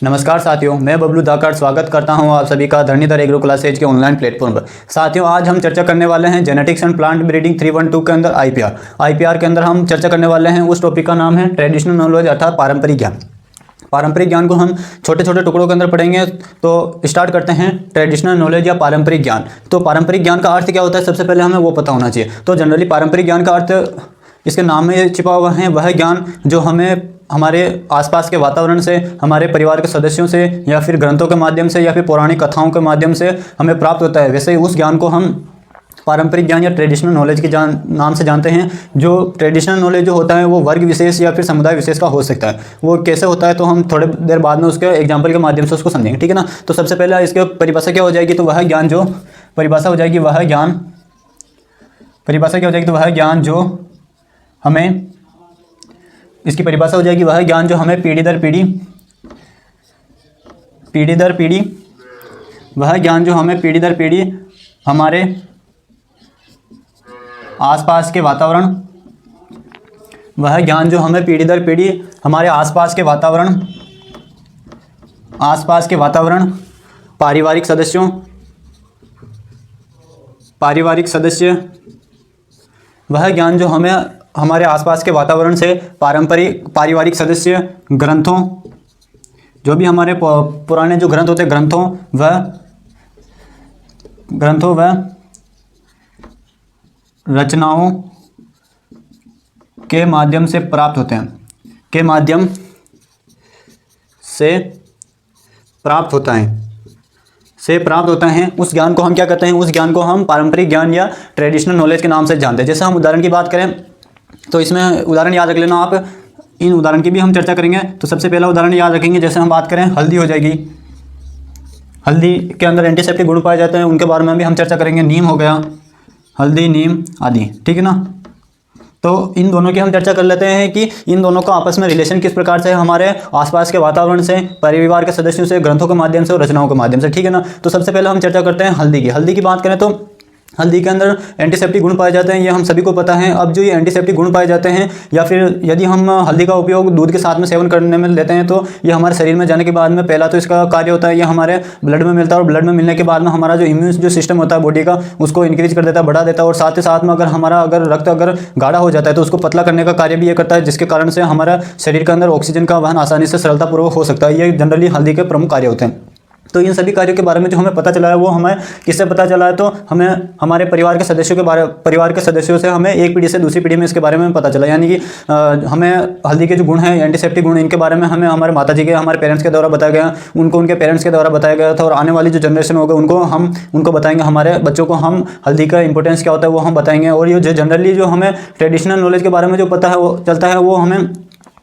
नमस्कार साथियों, मैं बबलू धाकड़ स्वागत करता हूं आप सभी का धरणीधर एग्रो क्लासेज के ऑनलाइन प्लेटफॉर्म पर। साथियों, आज हम चर्चा करने वाले हैं जेनेटिक्स एंड प्लांट ब्रीडिंग 312 के अंदर आईपीआर के अंदर हम चर्चा करने वाले हैं। उस टॉपिक का नाम है ट्रेडिशनल नॉलेज अर्थात पारंपरिक ज्ञान। पारंपरिक ज्ञान को हम छोटे छोटे टुकड़ों के अंदर पढ़ेंगे। तो स्टार्ट करते हैं ट्रेडिशनल नॉलेज या पारंपरिक ज्ञान। तो पारंपरिक ज्ञान का अर्थ क्या होता है, सबसे पहले हमें वो पता होना चाहिए। तो जनरली पारंपरिक ज्ञान का अर्थ इसके नाम में छिपा हुआ है, वह ज्ञान जो हमें हमारे आसपास के वातावरण से, हमारे परिवार के सदस्यों से, या फिर ग्रंथों के माध्यम से, या फिर पौराणिक कथाओं के माध्यम से हमें प्राप्त होता है। वैसे ही उस ज्ञान को हम पारंपरिक ज्ञान या ट्रेडिशनल नॉलेज के नाम से जानते हैं। जो ट्रेडिशनल नॉलेज जो होता है वो वर्ग विशेष या फिर समुदाय विशेष का हो सकता है। वो कैसे होता है तो हम थोड़े देर बाद में उसके एग्जाम्पल के माध्यम से उसको समझेंगे, ठीक है ना। तो सबसे पहले इसके परिभाषा क्या हो जाएगी, तो वह ज्ञान जो परिभाषा हो जाएगी वह ज्ञान परिभाषा क्या हो जाएगी, तो वह ज्ञान जो हमें इसकी परिभाषा हो जाएगी वह ज्ञान जो हमें पीढ़ी दर पीढ़ी वह ज्ञान जो हमें पीढ़ी दर पीढ़ी हमारे आसपास के वातावरण वह ज्ञान जो हमें पीढ़ी दर पीढ़ी हमारे आसपास के वातावरण पारिवारिक सदस्य वह ज्ञान जो हमें हमारे आसपास के वातावरण से पारिवारिक सदस्य, ग्रंथों, जो भी हमारे पुराने जो ग्रंथ होते हैं, ग्रंथों व रचनाओं के माध्यम से प्राप्त होते हैं, उस ज्ञान को हम क्या कहते हैं, उस ज्ञान को हम पारंपरिक ज्ञान या ट्रेडिशनल नॉलेज के नाम से जानते हैं। जैसे हम उदाहरण की बात करें तो इसमें उदाहरण याद रख लेना आप, इन उदाहरण की भी हम चर्चा करेंगे। तो सबसे पहला उदाहरण याद रखेंगे, जैसे हम बात करें हल्दी हो जाएगी। हल्दी के अंदर एंटीसेप्टिक गुण पाए जाते हैं, उनके बारे में भी हम चर्चा करेंगे। नीम हो गया, हल्दी, नीम आदि, ठीक है ना। तो इन दोनों की हम चर्चा कर लेते हैं कि इन दोनों का आपस में रिलेशन किस प्रकार से है, हमारे आसपास के वातावरण से, परिवार के सदस्यों से, ग्रंथों के माध्यम से और रचनाओं के माध्यम से, ठीक है ना। तो सबसे पहले हम चर्चा करते हैं हल्दी की बात करें तो हल्दी के अंदर एंटीसेप्टिक गुण पाए जाते हैं, ये हम सभी को पता है। अब जो ये एंटीसेप्टिक गुण पाए जाते हैं, या फिर यदि हम हल्दी का उपयोग दूध के साथ में सेवन करने में लेते हैं, तो ये हमारे शरीर में जाने के बाद में पहला तो इसका कार्य होता है, ये हमारे ब्लड में मिलता है, और ब्लड में मिलने के बाद में हमारा जो इम्यून जो सिस्टम होता है बॉडी का, उसको इंक्रीज कर देता है, बढ़ा देता है। और साथ ही साथ में अगर रक्त गाढ़ा हो जाता है तो उसको पतला करने का कार्य भी ये करता है, जिसके कारण से हमारा शरीर के अंदर ऑक्सीजन का वहन आसानी से सरलतापूर्वक हो सकता है। ये जनरली हल्दी के प्रमुख कार्य होते हैं। तो इन सभी कार्यों के बारे में जो हमें पता चला है वो हमें किससे पता चला है, तो हमें हमारे परिवार के सदस्यों से हमें एक पीढ़ी से दूसरी पीढ़ी में इसके बारे में पता चला। यानी कि हमें हल्दी के जो गुण हैं, एंटीसेप्टिक गुण, इनके बारे में हमें हमारे माताजी के, हमारे पेरेंट्स के द्वारा बताया गया, उनके पेरेंट्स के द्वारा बताया गया था। और आने वाली जो जनरेशन होगा उनको बताएंगे, हमारे बच्चों को हम हल्दी का इंपॉर्टेंस क्या होता है वो हम बताएंगे। और ये जो जनरली जो हमें ट्रेडिशनल नॉलेज के बारे में जो पता है वो चलता है, वो हमें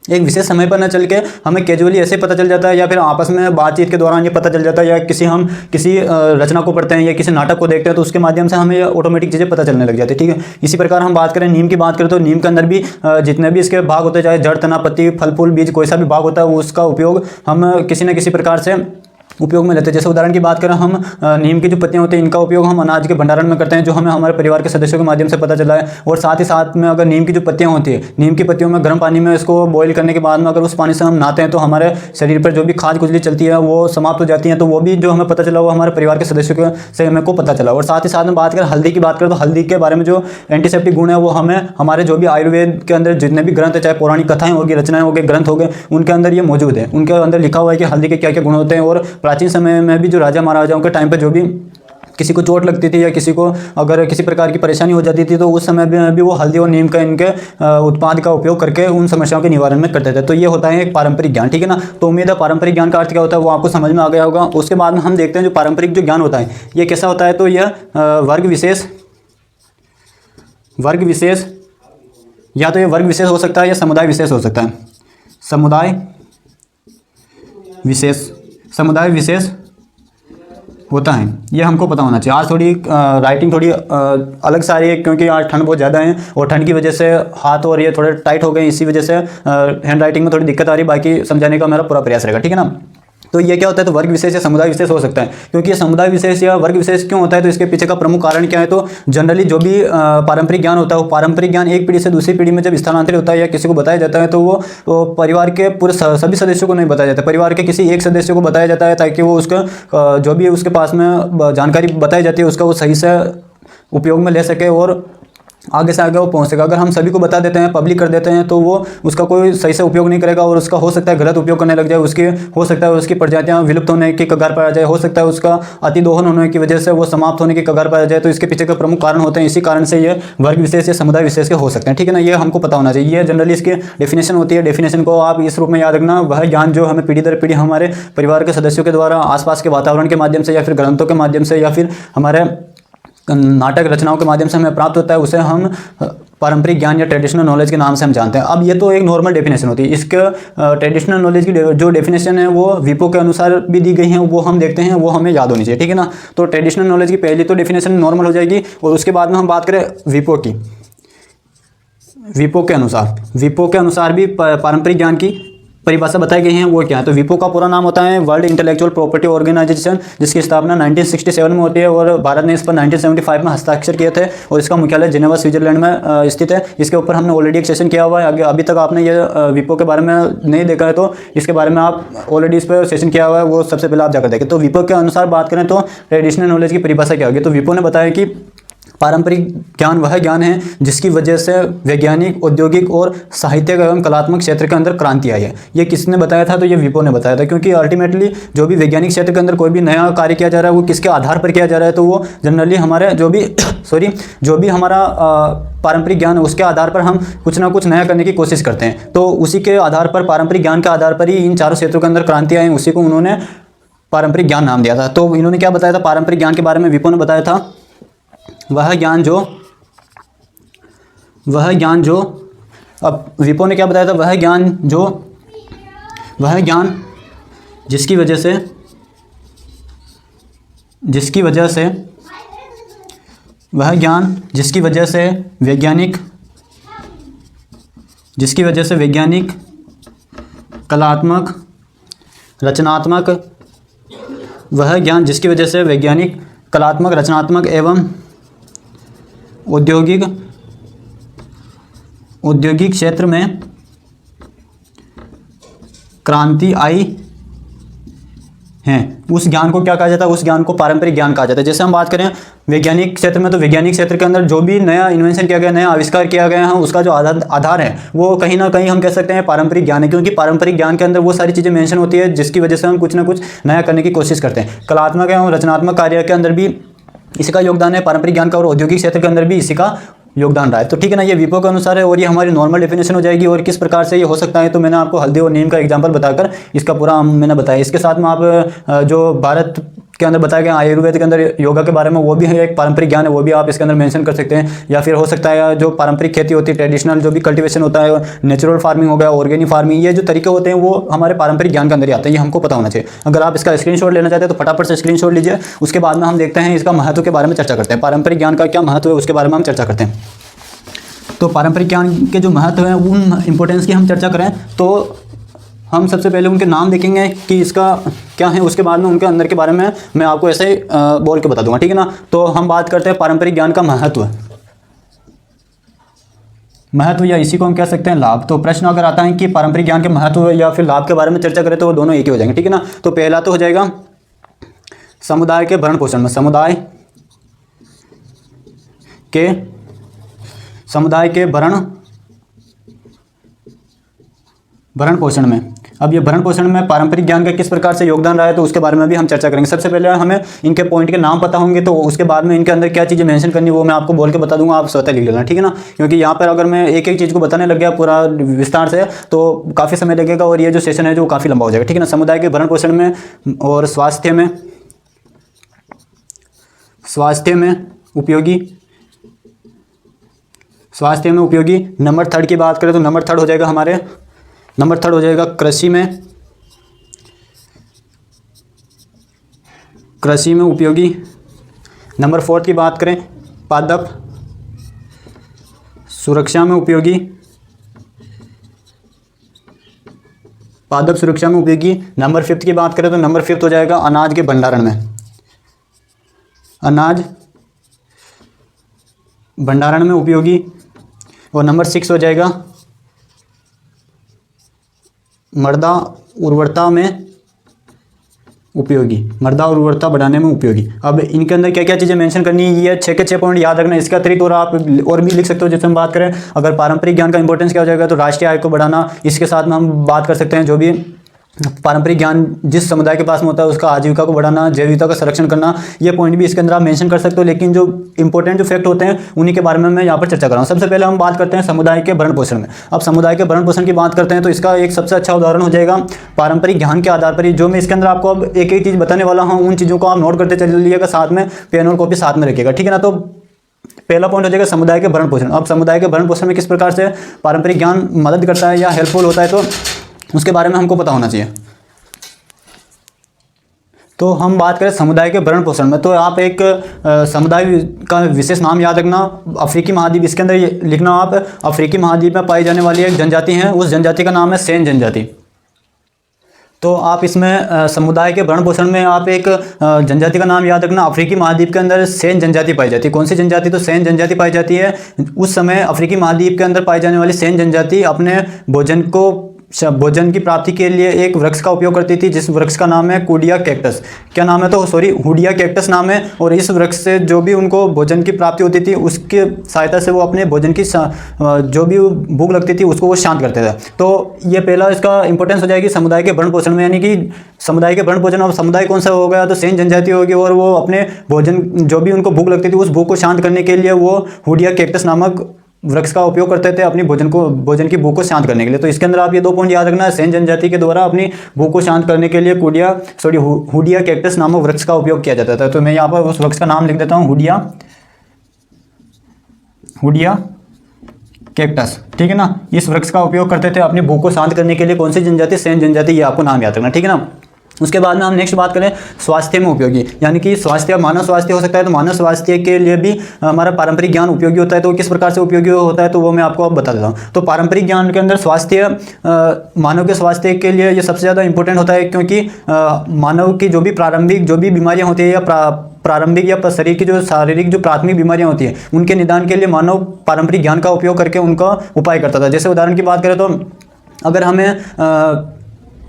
एक विशेष समय पर न चल के हमें कैजुअली ऐसे पता चल जाता है, या फिर आपस में बातचीत के दौरान ये पता चल जाता है, या किसी रचना को पढ़ते हैं या किसी नाटक को देखते हैं तो उसके माध्यम से हमें ऑटोमेटिक चीज़ें पता चलने लग जाती है, ठीक है। इसी प्रकार हम बात करें नीम की बात करें तो नीम के अंदर भी जितने भी इसके भाग होते हैं, चाहे जड़, तना, पत्ती, फल, फूल, बीज, कोई सा भी भाग होता है, उसका उपयोग हम किसी न किसी प्रकार से उपयोग में लेते हैं। जैसे उदाहरण की बात करें, हम नीम की जो पत्तियां होती हैं इनका उपयोग हम अनाज के भंडारण में करते हैं, जो हमें हमारे परिवार के सदस्यों के माध्यम से पता चला है। और साथ ही साथ में अगर नीम की जो पत्तियां होती है, नीम की पत्तियों में गर्म पानी में इसको बॉईल करने के बाद में अगर उस पानी से हम नहाते हैं तो हमारे शरीर पर जो भी खाज खुजली चलती है वो समाप्त हो जाती है। तो वो भी जो हमें पता चला वो हमारे परिवार के सदस्यों से हमें को पता चला। और साथ ही साथ में बात करें हल्दी की बात करें तो हल्दी के बारे में जो एंटीसेप्टिक गुण है वो हमें हमारे जो भी आयुर्वेद के अंदर जितने भी ग्रंथ है, चाहे पौराणिक कथाएं होगी, रचनाएं हो गए, ग्रंथ हो गए, उनके अंदर ये मौजूद है। उनके अंदर लिखा हुआ है कि हल्दी के क्या क्या गुण होते हैं। और प्राचीन समय में जो राजा महाराजाओं के टाइम पे जो भी किसी को चोट लगती थी या किसी को अगर किसी प्रकार की परेशानी हो जाती थी तो उस समय में भी वो हल्दी और नीम का इनके उत्पाद का उपयोग करके उन समस्याओं के निवारण में करते थे। तो ये होता है एक पारंपरिक ज्ञान, ठीक है ना। तो उम्मीद है पारंपरिक ज्ञान का अर्थ क्या होता है वो आपको समझ में आ गया होगा। उसके बाद में हम देखते हैं जो पारंपरिक जो ज्ञान होता है ये कैसा होता है, तो यह वर्ग विशेष या तो ये वर्ग विशेष हो सकता है या समुदाय विशेष हो सकता है। समुदाय विशेष होता है, ये हमको पता होना चाहिए। आज थोड़ी राइटिंग थोड़ी अलग सा रही है क्योंकि आज ठंड बहुत ज़्यादा है और ठंड की वजह से हाथ और ये थोड़े टाइट हो गए, इसी वजह से हैंड राइटिंग में थोड़ी दिक्कत आ रही है। बाकी समझाने का मेरा पूरा प्रयास रहेगा, ठीक है ना। तो ये क्या होता है, तो वर्ग विशेष या समुदाय विशेष हो सकता है। क्योंकि ये समुदाय विशेष या वर्ग विशेष क्यों होता है, तो इसके पीछे का प्रमुख कारण क्या है, तो जनरली जो भी पारंपरिक ज्ञान होता है, वो पारंपरिक ज्ञान एक पीढ़ी से दूसरी पीढ़ी में जब स्थानांतरित होता है या किसी को बताया जाता है, तो वो परिवार के पूरे सभी सदस्यों को नहीं बताया जाता, परिवार के किसी एक सदस्य को बताया जाता है, ताकि वो उसका जो भी उसके पास में जानकारी बताई जाती है उसका वो सही से उपयोग में ले सके और आगे से आगे वो पहुंच सकेगा। अगर हम सभी को बता देते हैं, पब्लिक कर देते हैं, तो वो उसका कोई सही से उपयोग नहीं करेगा और उसका हो सकता है गलत उपयोग करने लग जाए, उसके हो सकता है उसकी प्रजातियां विलुप्त होने की कगार पर आ जाए, हो सकता है उसका अतिदोहन होने की वजह से वो समाप्त होने की कगार पर आ जाए। तो इसके पीछे का प्रमुख कारण होते हैं, इसी कारण से ये वर्ग विशेष या समुदाय विशेष के हो सकते हैं, ठीक है ना। ये हमको पता होना चाहिए। ये जनरली इसकी डेफिनेशन होती है। डेफिनेशन को आप इस रूप में याद रखना, वह ज्ञान जो हमें पीढ़ी दर पीढ़ी हमारे परिवार के सदस्यों के द्वारा, आसपास के वातावरण के माध्यम से या फिर ग्रंथों के माध्यम से या फिर हमारे नाटक रचनाओं के माध्यम से हमें प्राप्त होता है, उसे हम पारंपरिक ज्ञान या ट्रेडिशनल नॉलेज के नाम से हम जानते हैं। अब ये तो एक नॉर्मल डेफिनेशन होती है। इसके ट्रेडिशनल नॉलेज की जो डेफिनेशन है वो विपो के अनुसार भी दी गई है, वो हम देखते हैं, वो हमें याद होनी चाहिए, ठीक है ना। तो ट्रेडिशनल नॉलेज की पहली तो डेफिनेशन नॉर्मल हो जाएगी और उसके बाद में हम बात करें विपो की। विपो के अनुसार भी पारंपरिक ज्ञान की परिभाषा बताई गई है, वो क्या है। तो विपो का पूरा नाम होता है वर्ल्ड इंटेलेक्चुअल प्रॉपर्टी ऑर्गेनाइजेशन, जिसकी स्थापना 1967 में होती है और भारत ने इस पर 1975 में हस्ताक्षर किए थे और इसका मुख्यालय जिनेवा स्विट्जरलैंड में स्थित है। इसके ऊपर हमने ऑलरेडी एक सेशन किया हुआ है। अभी तक आपने ये विपो के बारे में नहीं देखा है तो इसके बारे में आप ऑलरेडी इस पर सेशन किया हुआ है, वो सबसे पहले आप जाकर देखें। तो विपो के अनुसार बात करें तो ट्रेडिशनल नॉलेज की परिभाषा क्या होगी। तो विपो ने बताया कि पारंपरिक ज्ञान वह ज्ञान है जिसकी वजह से वैज्ञानिक, औद्योगिक और साहित्यिक एवं कलात्मक क्षेत्र के अंदर क्रांति आई है। ये किसने बताया था, तो ये विपो ने बताया था। क्योंकि अल्टीमेटली जो भी वैज्ञानिक क्षेत्र के अंदर कोई भी नया कार्य किया जा रहा है वो किसके आधार पर किया जा रहा है, तो वो जनरली हमारे जो भी हमारा पारंपरिक ज्ञान है उसके आधार पर हम कुछ ना कुछ नया करने की कोशिश करते हैं। तो उसी के आधार पर, पारंपरिक ज्ञान के आधार पर ही इन चारों क्षेत्रों के अंदर क्रांति आई, उसी को उन्होंने पारंपरिक ज्ञान नाम दिया था। तो इन्होंने क्या बताया था पारंपरिक ज्ञान के बारे में, विपो ने बताया था वह ज्ञान जो अब विपो ने क्या बताया था, वह ज्ञान जिसकी वजह से वैज्ञानिक, कलात्मक, रचनात्मक एवं औद्योगिक क्षेत्र में क्रांति आई है, उस ज्ञान को क्या कहा जाता है, उस ज्ञान को पारंपरिक ज्ञान कहा जाता है। जैसे हम बात करें वैज्ञानिक क्षेत्र में, तो वैज्ञानिक क्षेत्र के अंदर जो भी नया इन्वेंशन किया गया, नया आविष्कार किया गया है, उसका जो आधार है वो कहीं ना कहीं हम कह सकते हैं पारंपरिक ज्ञान है। क्योंकि पारंपरिक ज्ञान के अंदर वो सारी चीज़ें मेंशन होती है जिसकी वजह से हम कुछ ना कुछ नया करने की कोशिश करते हैं। कलात्मक एवं रचनात्मक कार्य के अंदर भी इसी का योगदान है पारंपरिक ज्ञान का, और औद्योगिक क्षेत्र के अंदर भी इसी का योगदान रहा है। तो ठीक है ना, ये विपो के अनुसार है और ये हमारी नॉर्मल डेफिनेशन हो जाएगी। और किस प्रकार से ये हो सकता है, तो मैंने आपको हल्दी और नीम का एग्जांपल बताकर इसका पूरा मैंने बताया। इसके साथ में आप जो भारत के अंदर बताया गया आयुर्वेद के अंदर योगा के बारे में, वो भी है एक पारंपरिक ज्ञान है, वो भी आप इसके अंदर मेंशन कर सकते हैं। या फिर हो सकता है जो पारंपरिक खेती होती है, ट्रेडिशनल जो भी कल्टीवेशन होता है, नेचुरल फार्मिंग हो गया, ऑर्गेनिक फार्मिंग, ये जो तरीके होते हैं वो हमारे पारंपरिक ज्ञान के अंदर ही आते हैं। ये हमको पता होना चाहिए। अगर आप इसका स्क्रीनशॉट लेना चाहते हैं तो फटाफट से स्क्रीनशॉट लीजिए। उसके बाद में हम देखते हैं इसका महत्व के बारे में चर्चा करते हैं। पारंपरिक ज्ञान का क्या महत्व है उसके बारे में हम चर्चा करते हैं। तो पारंपरिक ज्ञान के जो महत्व है, उन इंपॉर्टेंस की हम चर्चा करें तो हम सबसे पहले उनके नाम देखेंगे कि इसका क्या है, उसके बाद में उनके अंदर के बारे में मैं आपको ऐसे ही बोल के बता दूंगा, ठीक है ना। तो हम बात करते हैं पारंपरिक ज्ञान का महत्व या इसी को हम कह सकते हैं लाभ। तो प्रश्न अगर आता है कि पारंपरिक ज्ञान के महत्व या फिर लाभ के बारे में चर्चा करें तो वो दोनों एक ही हो जाएंगे, ठीक है ना। तो पहला तो हो जाएगा समुदाय के भरण पोषण में, समुदाय के भरण पोषण में। अब ये भरण पोषण में पारंपरिक ज्ञान का किस प्रकार से योगदान रहा है तो उसके बारे में भी हम चर्चा करेंगे। सबसे पहले हमें इनके पॉइंट के नाम पता होंगे, तो उसके बाद में इनके अंदर क्या चीज़ें मेंशन करनी वो मैं आपको बोल के बता दूंगा, आप स्वतः लिख लेना, ठीक है ना। क्योंकि यहाँ पर अगर मैं एक एक चीज़ को बताने लग गया पूरा विस्तार से तो काफ़ी समय लगेगा और ये जो सेशन है जो काफ़ी लंबा हो जाएगा, ठीक है ना। समुदाय के भरण पोषण में और स्वास्थ्य में उपयोगी। नंबर थर्ड की बात करें तो नंबर थर्ड हो जाएगा कृषि में उपयोगी। नंबर फोर्थ की बात करें पादप सुरक्षा में उपयोगी। पादप सुरक्षा में उपयोगी। नंबर 5 की बात करें तो नंबर 5 हो जाएगा अनाज के भंडारण में, अनाज भंडारण में उपयोगी। और नंबर 6 हो जाएगा मृदा उर्वरता में उपयोगी, मृदा उर्वरता बढ़ाने में उपयोगी। अब इनके अंदर क्या क्या चीज़ें मेंशन करनी है, ये 6 के 6 पॉइंट याद रखना। इसके अतिरिक्त और आप और भी लिख सकते हो। जैसे हम बात करें अगर पारंपरिक ज्ञान का इंपॉर्टेंस क्या हो जाएगा, तो राष्ट्रीय आय को बढ़ाना। इसके साथ में हम बात कर सकते हैं जो भी पारंपरिक ज्ञान जिस समुदाय के पास में होता है उसका आजीविका को बढ़ाना, जैव विविधता का संरक्षण करना, ये पॉइंट भी इसके अंदर आप मेंशन कर सकते हो। लेकिन जो इंपॉर्टेंट जो फैक्ट होते हैं उन्हीं के बारे में मैं यहाँ पर चर्चा कर रहा हूँ। सबसे पहले हम बात करते हैं समुदाय के भरण पोषण में। अब समुदाय के भरण पोषण की बात करते हैं तो इसका एक सबसे अच्छा उदाहरण हो जाएगा पारंपरिक ज्ञान के आधार पर ही। जो मैं इसके अंदर आपको अब एक एक चीज़ बताने वाला हूँ, उन चीज़ों को आप नोट करते चलिएगा, साथ में पेन और कॉपी साथ में रखिएगा, ठीक है ना। तो पहला पॉइंट हो जाएगा समुदाय के भरण पोषण। अब समुदाय के भरण पोषण में किस प्रकार से पारंपरिक ज्ञान मदद करता है या हेल्पफुल होता है, तो उसके बारे में हमको पता होना चाहिए। तो हम बात करें समुदाय के भरण पोषण में, तो आप एक समुदाय का विशेष नाम याद रखना, अफ्रीकी महाद्वीप। इसके अंदर ये लिखना आप अफ्रीकी महाद्वीप में पाई जाने वाली एक जनजाति है, उस जनजाति का नाम है सेन जनजाति। तो आप इसमें समुदाय के भरण पोषण में आप एक जनजाति का नाम याद रखना। अफ्रीकी महाद्वीप के अंदर सेन जनजाति पाई जाती है। कौन सी जनजाति, तो सेन जनजाति पाई जाती है। उस समय अफ्रीकी महाद्वीप के अंदर पाई जाने वाली सेन जनजाति अपने भोजन की प्राप्ति के लिए एक वृक्ष का उपयोग करती थी, जिस वृक्ष का नाम है हुडिया कैक्टस। क्या नाम है, तो सॉरी हुडिया कैक्टस नाम है। और इस वृक्ष से जो भी उनको भोजन की प्राप्ति होती थी उसके सहायता से वो अपने भोजन की जो भी भूख लगती थी उसको वो शांत करते थे। तो ये पहला इसका इंपॉर्टेंस हो जाएगी समुदाय के भरण पोषण में, यानी कि समुदाय के भरण पोषण। अब समुदाय कौन सा हो गया, तो सेन जनजाति होगी, और वो अपने भोजन जो भी उनको भूख लगती थी उस भूख को शांत करने के लिए वो हुडिया कैक्टस नामक वृक्ष का उपयोग करते थे अपनी भोजन की भूख को शांत करने के लिए। तो इसके अंदर आप ये 2 पॉइंट याद रखना है। सेन जनजाति के द्वारा अपनी भूख को शांत करने के लिए हुडिया कैक्टस नामक वृक्ष का उपयोग किया जाता था। तो मैं यहाँ पर उस वृक्ष का नाम लिख देता हूँ, हुडिया कैक्टस, ठीक है ना। इस वृक्ष का उपयोग करते थे अपनी भूख को शांत करने के लिए। कौन सी जनजाति, सेन जनजाति, ये आपको नाम याद रखना, ठीक है ना। उसके बाद में हम नेक्स्ट बात करें स्वास्थ्य में उपयोगी, यानी कि स्वास्थ्य मानव स्वास्थ्य हो सकता है, तो मानव स्वास्थ्य के लिए भी हमारा पारंपरिक ज्ञान उपयोगी होता है। तो किस प्रकार से उपयोगी होता है, तो वो मैं आपको अब बता देता हूँ। तो पारंपरिक ज्ञान के अंदर स्वास्थ्य मानव के स्वास्थ्य के लिए ये सबसे ज़्यादा इंपॉर्टेंट होता है, क्योंकि मानव की जो भी प्रारंभिक जो भी बीमारियाँ होती है या प्रारंभिक या शरीर की जो शारीरिक जो प्राथमिक बीमारियाँ होती हैं उनके निदान के लिए मानव पारंपरिक ज्ञान का उपयोग करके उनका उपाय करता था। जैसे उदाहरण की बात करें तो अगर हमें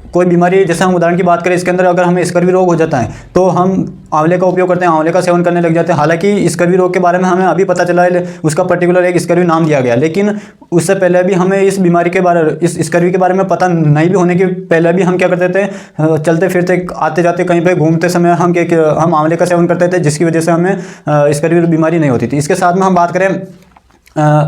कोई बीमारी, जैसे हम उदाहरण की बात करें इसके अंदर अगर हमें स्कर्वी रोग हो जाता है तो हम आंवले का उपयोग करते हैं, आंवले का सेवन करने लग जाते हैं। हालांकि स्कर्वी रोग के बारे में हमें अभी पता चला है, उसका पर्टिकुलर एक स्कर्वी नाम दिया गया, लेकिन उससे पहले भी हमें इस बीमारी के बारे इस स्कर्वी के बारे में पता नहीं भी होने के पहले भी हम क्या करते थे, चलते फिरते आते जाते कहीं पर घूमते समय हम आंवले का सेवन करते थे, जिसकी वजह से हमें स्कर्वी बीमारी नहीं होती थी। इसके साथ में हम बात करें,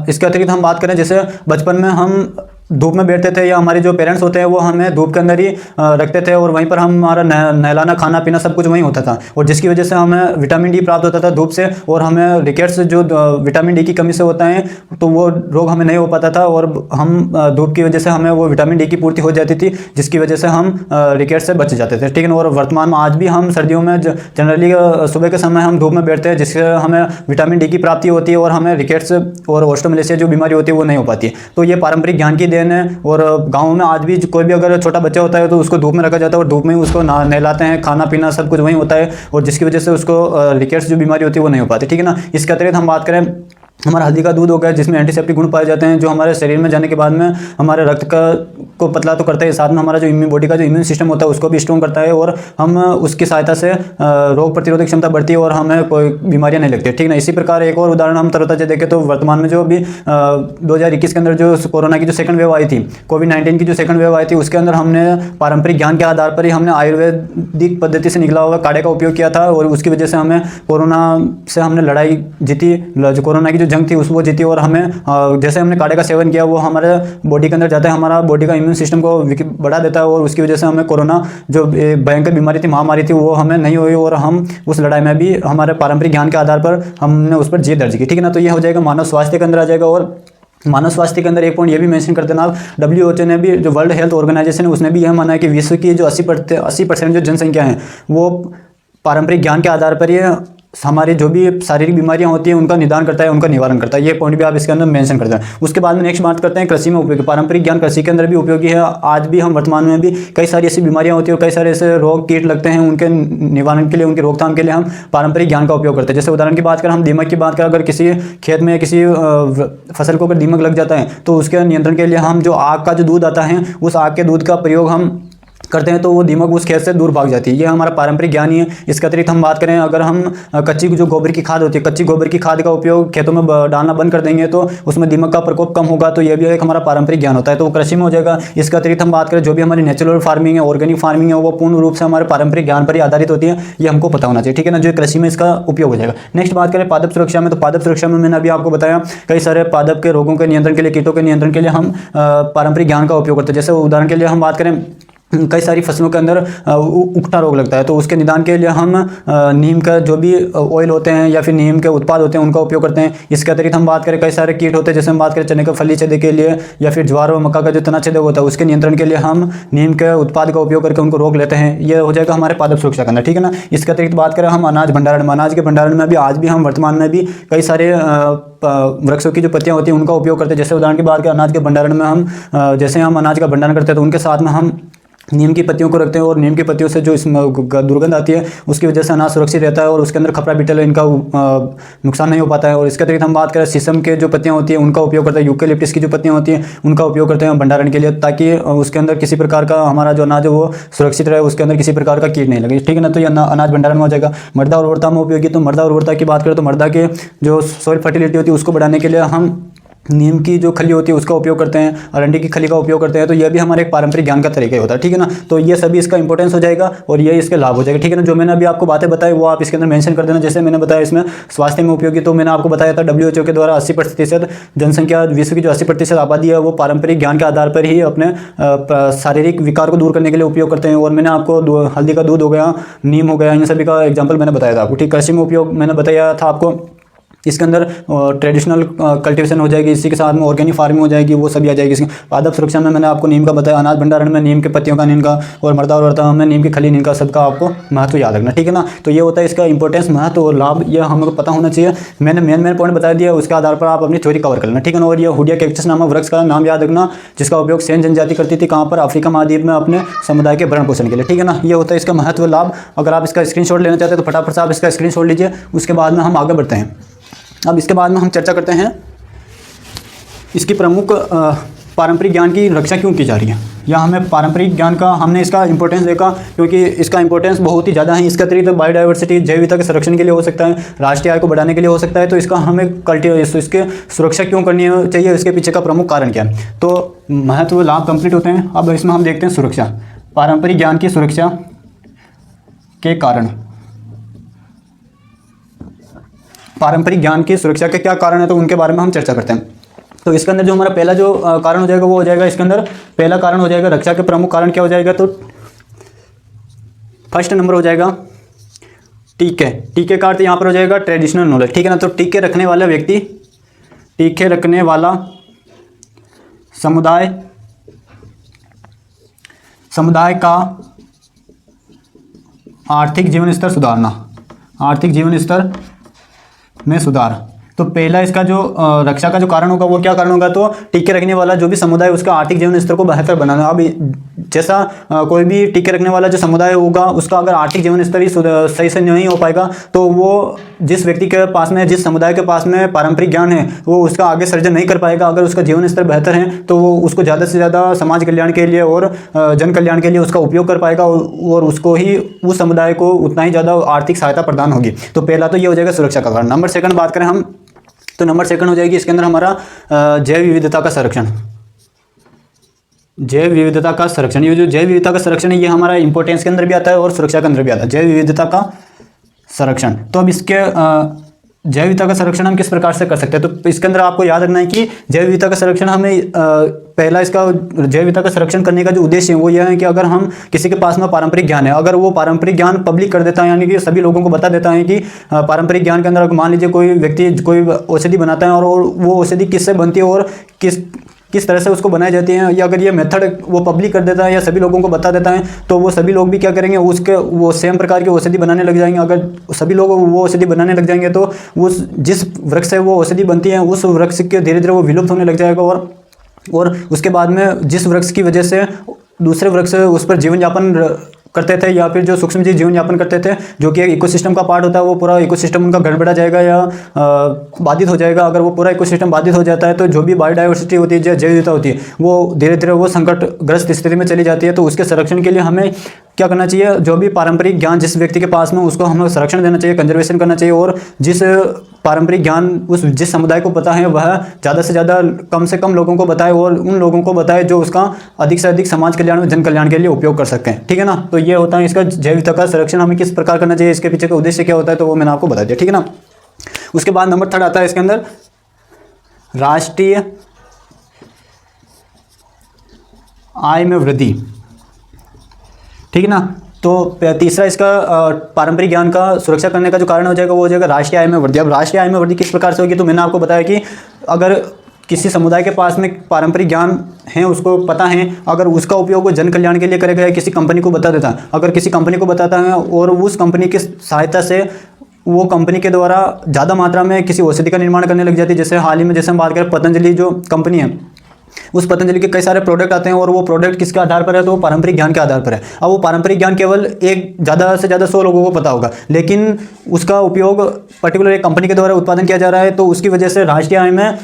इसके अतिरिक्त हम बात करें, जैसे बचपन में हम धूप में बैठते थे या हमारे जो पेरेंट्स होते हैं वो हमें धूप के अंदर ही रखते थे और वहीं पर हमारा नहलाना खाना पीना सब कुछ वहीं होता था, और जिसकी वजह से हमें विटामिन डी प्राप्त होता था धूप से, और हमें रिकेट्स जो विटामिन डी की कमी से होता है तो वो रोग हमें नहीं हो पाता था, और हम धूप की वजह से हमें वो विटामिन डी की पूर्ति हो जाती थी, जिसकी वजह से हम रिकेट से बच जाते थे, ठीक है। और वर्तमान में आज भी हम सर्दियों में जनरली सुबह के समय हम धूप में बैठते हैं, जिससे हमें विटामिन डी की प्राप्ति होती है और हमें रिकेट्स और ऑस्टियोमलेशिया जो बीमारी होती है वो नहीं हो पाती है। तो ये पारंपरिक ज्ञान की देन है। और गाँव में आज भी कोई भी अगर छोटा बच्चा होता है तो उसको धूप में रखा जाता है और धूप में ही उसको नहलाते हैं, खाना पीना सब कुछ वहीं होता है, और जिसकी वजह से उसको रिकेट्स जो बीमारी होती है वो नहीं हो पाती, ठीक है ना। इसके अतिरिक्त हम बात करें हमारा हल्दी का दूध हो गया, जिसमें एंटीसेप्टिक गुण पाए जाते हैं, जो हमारे शरीर में जाने के बाद में हमारे रक्त को पतला तो करता है, साथ में हमारा जो बॉडी का जो इम्यून सिस्टम होता है उसको भी स्ट्रॉन्ग करता है, और हम उसकी सहायता से रोग प्रतिरोधक क्षमता बढ़ती है और हमें कोई बीमारियां नहीं लगती, ठीक है ना। इसी प्रकार एक और उदाहरण हम तरोताजा देखें तो वर्तमान में जो भी 2021 के अंदर जो कोरोना की जो सेकंड वेव आई थी, कोविड-19 की जो सेकंड वेव आई थी, उसके अंदर हमने पारंपरिक ज्ञान के आधार पर ही हमने आयुर्वेदिक पद्धति से निकला हुआ काढ़े का उपयोग किया था, और उसकी वजह से हमें कोरोना से हमने लड़ाई जीती, जो कोरोना की जो जंग थी उसको जीती, और हमें जैसे हमने काढ़े का सेवन किया वो हमारे बॉडी के अंदर जाता है, हमारा बॉडी का इम्यून सिस्टम को बढ़ा देता है, और उसकी वजह से हमें कोरोना जो भयंकर बीमारी थी, महामारी थी, वो हमें नहीं हुई, और हम उस लड़ाई में भी हमारे पारंपरिक ज्ञान के आधार पर हमने उस पर जीत दर्ज की, ठीक है ना। तो ये हो जाएगा मानव स्वास्थ्य के अंदर आ जाएगा। और मानव स्वास्थ्य के अंदर एक पॉइंट ये भी मेंशन कर देना, WHO ने भी, जो वर्ल्ड हेल्थ ऑर्गेनाइजेशन है, उसने भी यह माना है कि विश्व की जो 80% जो जनसंख्या है वो पारंपरिक ज्ञान के आधार पर ही हमारी जो भी शारीरिक बीमारियां होती हैं उनका निदान करता है, उनका निवारण करता है। ये पॉइंट भी आप इसके अंदर मेंशन करते हैं। उसके बाद में नेक्स्ट बात करते हैं कृषि में उपयोगी। पारंपरिक ज्ञान कृषि के अंदर भी उपयोगी है। आज भी हम वर्तमान में भी कई सारी ऐसी बीमारियां होती है और कई सारे ऐसे रोग कीट लगते हैं, उनके निवारण के लिए, उनकी रोकथाम के लिए हम पारंपरिक ज्ञान का उपयोग करते हैं। जैसे उदाहरण की बात करें, हम दीमक की बात करें, अगर किसी खेत में किसी फसल को अगर दीमक लग जाता है तो उसके नियंत्रण के लिए हम जो आग का जो दूध आता है, उस आग के दूध का प्रयोग हम करते हैं तो वो दीमक उस खेत से दूर भाग जाती है। ये हमारा पारंपरिक ज्ञान ही है। इसके अतिरिक्त हम बात करें, अगर हम कच्ची जो गोबर की खाद होती है, कच्ची गोबर की खाद का उपयोग खेतों में डालना बंद कर देंगे तो उसमें दीमक का प्रकोप कम होगा। तो ये भी एक हमारा पारंपरिक ज्ञान होता है, तो वो कृषि में हो जाएगा। इसके अतिरिक्त हम बात करें, जो भी हमारी नेचुरल फार्मिंग है, ऑर्गेनिक फार्मिंग है, वो पूर्ण रूप से हमारे पारंपरिक ज्ञान पर ही आधारित होती है। ये हमको पता होना चाहिए, ठीक है ना, जो कृषि में इसका उपयोग हो जाएगा। नेक्स्ट बात करें पादप सुरक्षा में, तो पादप सुरक्षा में मैंने अभी आपको बताया कई सारे पादप के रोगों के नियंत्रण के लिए, कीटों के नियंत्रण के लिए हम पारंपरिक ज्ञान का उपयोग करते हैं। जैसे उदाहरण के लिए हम बात करें, कई सारी फसलों के अंदर उकठा रोग लगता है, तो उसके निदान के लिए हम नीम का जो भी ऑयल होते हैं या फिर नीम के उत्पाद होते हैं उनका उपयोग करते हैं। इसके अतिरिक्त हम बात करें, कई सारे कीट होते हैं, जैसे हम बात करें चने का फली छेदक के लिए या फिर ज्वार और मक्का का जो तना छेदक होता है उसके नियंत्रण के लिए हम नीम के उत्पाद का उपयोग करके उनको रोक लेते हैं। ये हो जाएगा हमारे पादप सुरक्षा के अंदर, ठीक है ना। इसके अतिरिक्त बात करें हम अनाज भंडारण में, अनाज के भंडारण में भी आज भी हम वर्तमान में भी कई सारे वृक्षों की जो पत्तियां होती हैं उनका उपयोग करते हैं। जैसे उदाहरण की बात करें, अनाज के भंडारण में हम जैसे हम अनाज का भंडारण करते हैं तो उनके साथ में हम नीम की पत्तियों को रखते हैं, और नीम की पत्तियों से जो इसमें दुर्गंध आती है उसकी वजह से अनाज सुरक्षित रहता है और उसके अंदर खपरा बीटल इनका नुकसान नहीं हो पाता है। और इसके अतिरिक्त हम बात करें, शीशम के जो पत्तियां होती हैं उनका उपयोग करते हैं, यूकेलिप्टस की जो पत्तियां होती हैं उनका उपयोग करते हैं भंडारण के लिए, ताकि उसके अंदर किसी प्रकार का हमारा जो अनाज है वो सुरक्षित रहे, उसके अंदर किसी प्रकार का कीट नहीं लगे, ठीक है ना। तो ये अनाज भंडारण में हो जाएगा। मृदा उर्वरता में उपयोगी, तो मृदा उर्वरता की बात करें तो मृदा के जो सॉइल फर्टिलिटी होती है उसको बढ़ाने के लिए हम नीम की जो खली होती है उसका उपयोग करते हैं, अरंडी की खली का उपयोग करते हैं। तो यह भी हमारे एक पारंपरिक ज्ञान का तरीका होता है, ठीक है ना। तो ये सभी इसका इंपॉर्टेंस हो जाएगा और ये इसके लाभ हो जाएगा, ठीक है ना। जो मैंने अभी आपको बातें बताई वो आप इसके अंदर मेंशन कर देना। जैसे मैंने बताया इसमें स्वास्थ्य में उपयोगी, तो मैंने आपको बताया था WHO के द्वारा 80% जनसंख्या, विश्व की जो 80% आबादी है वो पारंपरिक ज्ञान के आधार पर ही अपने शारीरिक विकार को दूर करने के लिए उपयोग करते हैं। और मैंने आपको हल्दी का दूध हो गया, नीम हो गया, इन सभी का एग्जाम्पल मैंने बताया था आपको, ठीक। कृषि में उपयोग मैंने बताया था आपको, इसके अंदर ट्रेडिशनल कल्टीवेशन हो जाएगी, इसी के साथ में ऑर्गेनिक फार्मिंग हो जाएगी, वो सभी आ जाएगी इसकी। पादप सुरक्षा में मैंने आपको नीम का बताया, अनाज भंडारण में नीम के पत्तियों का, नीम का, और मृदा उर्वरता में नीम की खली, नीम का, सबका आपको महत्व याद रखना, ठीक है ना। तो ये होता है इसका इंपॉर्टेंस, महत्व और लाभ, ये हमको पता होना चाहिए। मैंने मेन पॉइंट बता दिया, उसके आधार पर आप अपनी थ्योरी कवर कर लेना, ठीक है ना। और ये हुडिया कैक्टस नामक वृक्ष का नाम याद रखना, जिसका उपयोग सेन जनजाति करती थी, कहाँ पर, अफ्रीका महाद्वीप में, अपने समुदाय के भरण पोषण के लिए, ठीक है ना। ये होता है इसका महत्व, लाभ। अगर आप इसका स्क्रीनशॉट लेना चाहते हैं तो फटाफट से आप इसका स्क्रीनशॉट लीजिए। उसके बाद में हम आगे बढ़ते हैं। अब इसके बाद में हम चर्चा करते हैं इसकी प्रमुख पारंपरिक ज्ञान की रक्षा क्यों की जा रही है, या हमें पारंपरिक ज्ञान का हमने इसका इंपॉर्टेंस देखा क्योंकि इसका इंपॉर्टेंस बहुत ही ज़्यादा है। इसके अतिरिक्त बायोडाइवर्सिटी, जैव विविधता के संरक्षण के लिए हो सकता है, राष्ट्रीय आय को बढ़ाने के लिए हो सकता है। तो इसका हमें इसके सुरक्षा क्यों करनी चाहिए, इसके पीछे का प्रमुख कारण क्या है। तो महत्व, लाभ कंप्लीट होते हैं। अब इसमें हम देखते हैं सुरक्षा, पारंपरिक ज्ञान की सुरक्षा के कारण। पारंपरिक ज्ञान की सुरक्षा के क्या कारण है, तो उनके बारे में हम चर्चा करते हैं। तो इसके अंदर जो हमारा पहला जो कारण हो जाएगा वो हो जाएगा, इसके अंदर पहला कारण हो जाएगा रक्षा के प्रमुख कारण क्या हो जाएगा, तो फर्स्ट नंबर हो जाएगा टीके। टीके का अर्थ यहाँ पर हो जाएगा ट्रेडिशनल नॉलेज, ठीक है ना। तो टीके रखने वाला व्यक्ति, टीके रखने वाला समुदाय का आर्थिक जीवन स्तर सुधारना, आर्थिक जीवन स्तर में सुधार। तो पहला इसका जो रक्षा का जो कारण होगा वो क्या कारण होगा, तो टीके रखने वाला जो भी समुदाय उसका आर्थिक जीवन स्तर को बेहतर बनाना। अब जैसा कोई भी टीके रखने वाला जो समुदाय होगा उसका अगर आर्थिक जीवन स्तर ही सही से नहीं हो पाएगा तो वो जिस व्यक्ति के पास में, जिस समुदाय के पास में पारंपरिक ज्ञान है वो उसका आगे सर्जन नहीं कर पाएगा। अगर उसका जीवन स्तर बेहतर है तो वो उसको ज़्यादा से ज़्यादा समाज कल्याण के लिए और जन कल्याण के लिए उसका उपयोग कर पाएगा और उसको ही, उस समुदाय को उतना ही ज़्यादा आर्थिक सहायता प्रदान होगी। तो पहला तो ये हो जाएगा सुरक्षा का कारण। नंबर सेकंड बात करें हम, तो नंबर सेकंड हो जाएगी इसके अंदर हमारा जैव विविधता का संरक्षण। जैव विविधता का संरक्षण, ये जो जैव विविधता का संरक्षण है ये हमारा इंपॉर्टेंस के अंदर भी आता है और सुरक्षा के अंदर भी आता है, जैव विविधता का संरक्षण। तो अब इसके जैव विविधता का संरक्षण हम किस प्रकार से कर सकते हैं, तो इसके अंदर आपको याद रखना है कि जैव विविधता का संरक्षण हमें पहला इसका जैव विविधता का संरक्षण करने का जो उद्देश्य है वो यह है कि अगर हम किसी के पास में पारंपरिक ज्ञान है, अगर वो पारंपरिक ज्ञान पब्लिक कर देता है, यानी कि सभी लोगों को बता देता है कि पारंपरिक ज्ञान के अंदर मान लीजिए कोई व्यक्ति कोई औषधि बनाता है और वो औषधि किससे बनती है और किस तरह से उसको बनाई जाती है, या अगर ये मेथड वो पब्लिक कर देता है या सभी लोगों को बता देता है तो वो सभी लोग भी क्या करेंगे, उसके वो सेम प्रकार की औषधि बनाने लग जाएंगे। अगर सभी लोग वो औषधि बनाने लग जाएंगे तो उस जिस वृक्ष से वो औषधि बनती है उस वृक्ष के धीरे धीरे वो विलुप्त होने लग जाएगा, और उसके बाद में जिस वृक्ष की वजह से दूसरे वृक्ष उस पर जीवन यापन करते थे या फिर जो सूक्ष्म जीव जीवन यापन करते थे जो कि एक इकोसिस्टम का पार्ट होता है, वो पूरा इकोसिस्टम उनका गड़बड़ा जाएगा या बाधित हो जाएगा। अगर वो पूरा इकोसिस्टम बाधित हो जाता है तो जो भी बायोडाइवर्सिटी होती है, जैव विविधता होती है, वो धीरे धीरे वो संकटग्रस्त स्थिति में चली जाती है। तो उसके संरक्षण के लिए हमें क्या करना चाहिए, जो भी पारंपरिक ज्ञान जिस व्यक्ति के पास में उसको हमें संरक्षण देना चाहिए, कंजर्वेशन करना चाहिए, और जिस पारंपरिक ज्ञान उस जिस समुदाय को पता है वह ज़्यादा से ज़्यादा कम से कम लोगों को बताए और उन लोगों को बताए जो उसका अधिक से अधिक समाज कल्याण और जन कल्याण के लिए उपयोग कर सकते हैं। ठीक है ना। तो ये होता है इसका जैव विविधता का संरक्षण हमें किस प्रकार करना चाहिए, इसके पीछे का उद्देश्य क्या होता है, तो वो मैंने आपको बता दिया। ठीक है ना। उसके बाद नंबर 3 आता है इसके अंदर राष्ट्रीय आय में वृद्धि। ठीक है ना। तो तीसरा इसका पारंपरिक ज्ञान का सुरक्षा करने का जो कारण हो जाएगा वो हो जाएगा राष्ट्रीय आय में वृद्धि। अब राष्ट्रीय आय में वृद्धि किस प्रकार से होगी, तो मैंने आपको बताया कि अगर किसी समुदाय के पास में पारंपरिक ज्ञान है, उसको पता है, अगर उसका उपयोग वो जन कल्याण के लिए करेगा या किसी कंपनी को बता देता है, अगर किसी कंपनी को बताता है और उस कंपनी की सहायता से वो कंपनी के द्वारा ज़्यादा मात्रा में किसी औषधि का निर्माण करने लग जाती है, जैसे हाल ही में जैसे हम बात करें पतंजलि जो कंपनी है, उस पतंजलि के कई सारे प्रोडक्ट आते हैं और वो प्रोडक्ट किसके आधार पर है, तो वो पारंपरिक ज्ञान के आधार पर है। अब वो पारंपरिक ज्ञान केवल एक ज़्यादा से ज़्यादा 100 लोगों को पता होगा, लेकिन उसका उपयोग पर्टिकुलर एक कंपनी के द्वारा उत्पादन किया जा रहा है, तो उसकी वजह से राष्ट्रीय आय में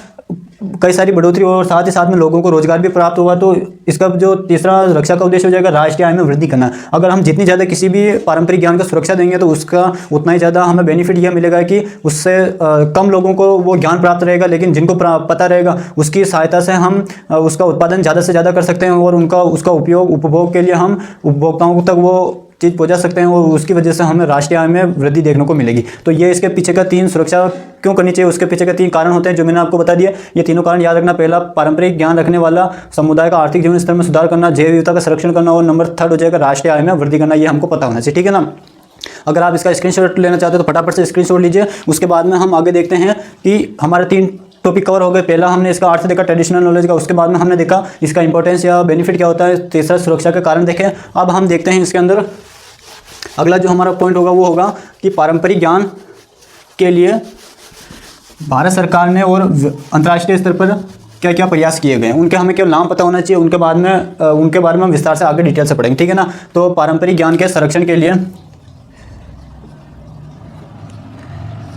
कई सारी बढ़ोतरी और साथ ही साथ में लोगों को रोजगार भी प्राप्त होगा। तो इसका जो तीसरा रक्षा का उद्देश्य हो जाएगा राष्ट्रीय आय में वृद्धि करना। अगर हम जितनी ज़्यादा किसी भी पारंपरिक ज्ञान का सुरक्षा देंगे तो उसका उतना ही ज़्यादा हमें बेनिफिट यह मिलेगा कि उससे कम लोगों को वो ज्ञान प्राप्त रहेगा, लेकिन जिनको पता रहेगा उसकी सहायता से हम उसका उत्पादन ज़्यादा से ज़्यादा कर सकते हैं और उसका उपयोग उपभोग के लिए हम उपभोक्ताओं तक वो चीज़ पहुंचा सकते हैं और उसकी वजह से हमें राष्ट्रीय आय में वृद्धि देखने को मिलेगी। तो ये इसके पीछे का 3 सुरक्षा क्यों करनी चाहिए, उसके पीछे के 3 कारण होते हैं जो मैंने आपको बता दिया। ये तीनों कारण याद रखना। पहला, पारंपरिक ज्ञान रखने वाला समुदाय का आर्थिक जीवन स्तर में सुधार करना, जैव विविधता का संरक्षण करना, और नंबर 3 हो जाएगा राष्ट्रीय आय में वृद्धि करना। ये हमको पता होना चाहिए। ठीक है ना। अगर आप इसका स्क्रीनशॉट लेना चाहते हो तो फटाफट से स्क्रीनशॉट लीजिए। उसके बाद में हम आगे देखते हैं कि हमारे 3 टॉपिक कवर हो गए। पहला हमने इसका अर्थ देखा ट्रेडिशनल नॉलेज का, उसके बाद में हमने देखा इसका इंपॉर्टेंस या बेनिफिट क्या होता है, तीसरा सुरक्षा के कारण देखें। अब हम देखते हैं इसके अंदर अगला जो हमारा पॉइंट होगा वो होगा कि पारंपरिक ज्ञान के लिए भारत सरकार ने और अंतर्राष्ट्रीय स्तर पर क्या क्या प्रयास किए गए हैं, उनके हमें केवल नाम पता होना चाहिए। उनके बारे में हम विस्तार से आगे डिटेल से पढ़ेंगे। ठीक है ना। तो पारंपरिक ज्ञान के संरक्षण के लिए